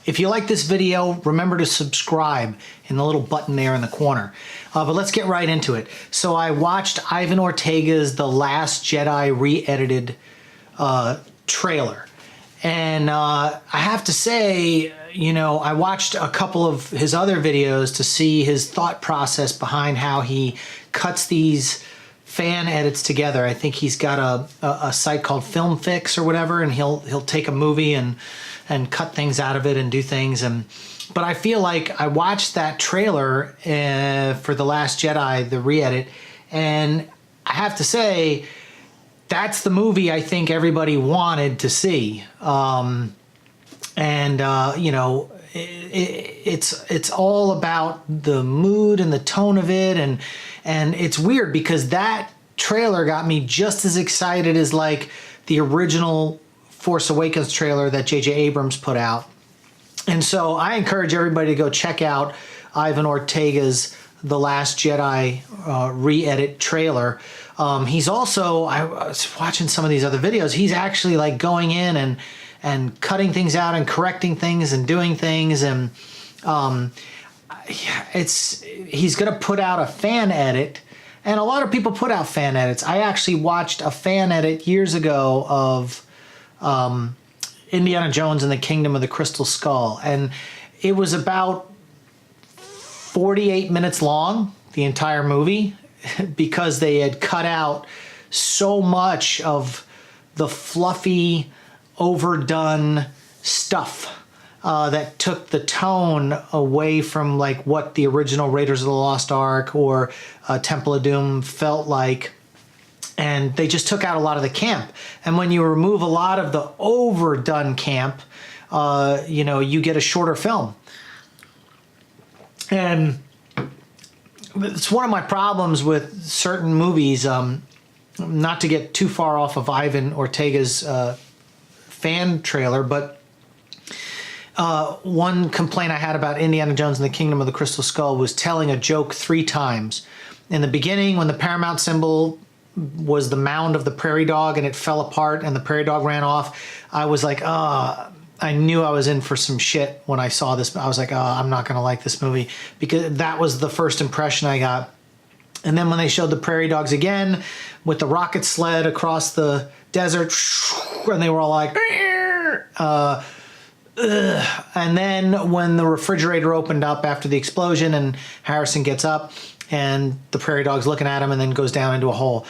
If you like this video, remember to subscribe in the little button there in the corner. But let's get right into it. So I watched Ivan Ortega's The Last Jedi re-edited trailer. And I have to say, you know, I watched a couple of his other videos to see his thought process behind how he cuts these fan edits together. I think he's got a site called Film Fix or whatever, and he'll take a movie and cut things out of it and do things. But I feel like I watched that trailer for The Last Jedi, the re-edit, and I have to say, that's the movie I think everybody wanted to see. You know, it's all about the mood and the tone of it, and it's weird because that trailer got me just as excited as like the original Force Awakens trailer that J.J. Abrams put out. And so I encourage everybody to go check out Ivan Ortega's The Last Jedi re-edit trailer. He's also, I was watching some of these other videos, he's actually like going in and cutting things out and correcting things and doing things, and he's gonna put out a fan edit, and a lot of people put out fan edits. I actually watched a fan edit years ago of Indiana Jones and the Kingdom of the Crystal Skull, and it was about 48 minutes long, the entire movie, because they had cut out so much of the fluffy, overdone stuff that took the tone away from like what the original Raiders of the Lost Ark or Temple of Doom felt like. And they just took out a lot of the camp. And when you remove a lot of the overdone camp, you know, you get a shorter film. And it's one of my problems with certain movies, not to get too far off of Ivan Ortega's fan trailer, but one complaint I had about Indiana Jones and the Kingdom of the Crystal Skull was telling a joke 3 times. In the beginning, when the Paramount symbol was the mound of the prairie dog and it fell apart and the prairie dog ran off, I was like, I knew I was in for some shit when I saw this. I was like, I'm not going to like this movie, because that was the first impression I got. And then when they showed the prairie dogs again with the rocket sled across the desert, and they were all like, and then when the refrigerator opened up after the explosion and Harrison gets up and the prairie dog's looking at him and then goes down into a hole,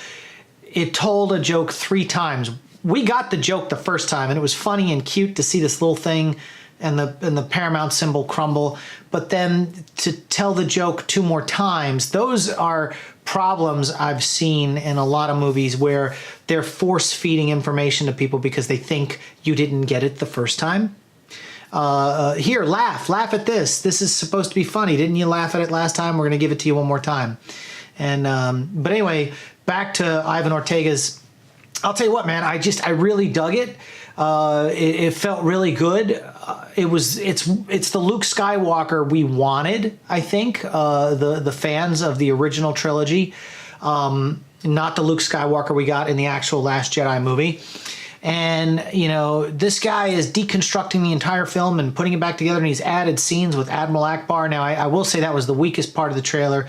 it told a joke 3 times. We got the joke the first time, and it was funny and cute to see this little thing and the Paramount symbol crumble. But then to tell the joke 2 more times, those are problems I've seen in a lot of movies where they're force-feeding information to people because they think you didn't get it the first time. Here, laugh at this. This is supposed to be funny. Didn't you laugh at it last time? We're going to give it to you one more time. And but anyway, back to Ivan Ortega's. I'll tell you what, man, I really dug it. It felt really good. It's the Luke Skywalker we wanted, I think, the fans of the original trilogy, not the Luke Skywalker we got in the actual Last Jedi movie. And, you know, this guy is deconstructing the entire film and putting it back together, and he's added scenes with Admiral Akbar. Now, I will say that was the weakest part of the trailer,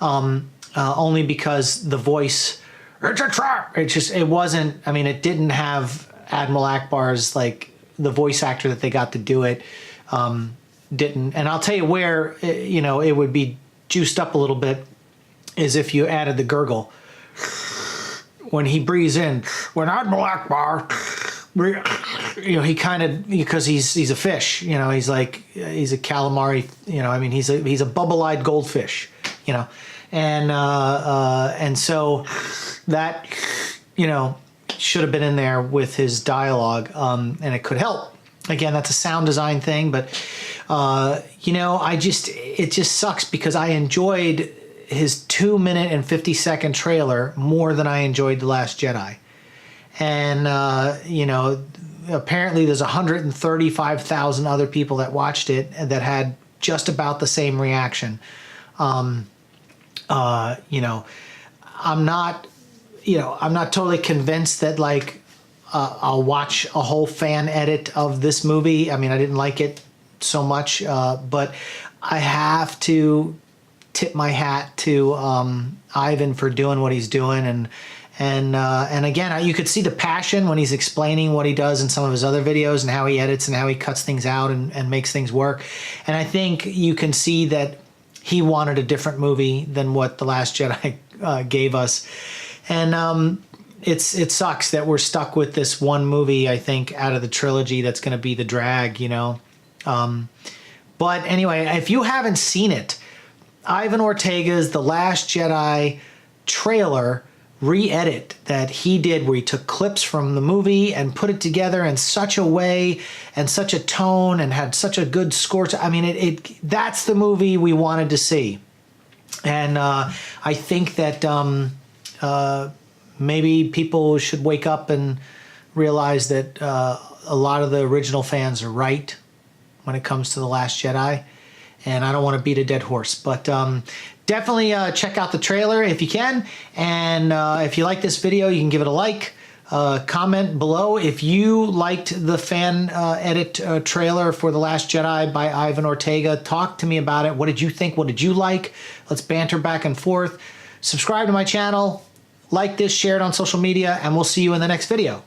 only because the voice, it wasn't, I mean, it didn't have Admiral Akbar's, like, the voice actor that they got to do it, didn't. And I'll tell you where, you know, it would be juiced up a little bit is if you added the gurgle. When he breathes in, when Admiral Akbar, you know, he kind of, because he's a fish, you know, he's a calamari, you know, I mean, he's a bubble-eyed goldfish, you know, and so that, you know, should have been in there with his dialogue, and it could help. Again, that's a sound design thing, but you know, it just sucks because I enjoyed his 2-minute and 50-second trailer more than I enjoyed The Last Jedi. And, you know, apparently there's 135,000 other people that watched it that had just about the same reaction. You know, I'm not totally convinced that, like, I'll watch a whole fan edit of this movie. I mean, I didn't like it so much, but I have to tip my hat to Ivan for doing what he's doing, and again, you could see the passion when he's explaining what he does in some of his other videos and how he edits and how he cuts things out and makes things work. And I think you can see that he wanted a different movie than what The Last Jedi gave us. And it sucks that we're stuck with this one movie, I think, out of the trilogy that's going to be the drag, you know. But anyway, if you haven't seen it, Ivan Ortega's The Last Jedi trailer re-edit that he did, where he took clips from the movie and put it together in such a way and such a tone and had such a good score. I mean, that's the movie we wanted to see. And I think that maybe people should wake up and realize that a lot of the original fans are right when it comes to The Last Jedi. And I don't want to beat a dead horse, but definitely check out the trailer if you can. And if you like this video, you can give it a like. Comment below if you liked the fan edit trailer for The Last Jedi by Ivan Ortega. Talk to me about it. What did you think? What did you like? Let's banter back and forth. Subscribe to my channel. Like this, share it on social media, and we'll see you in the next video.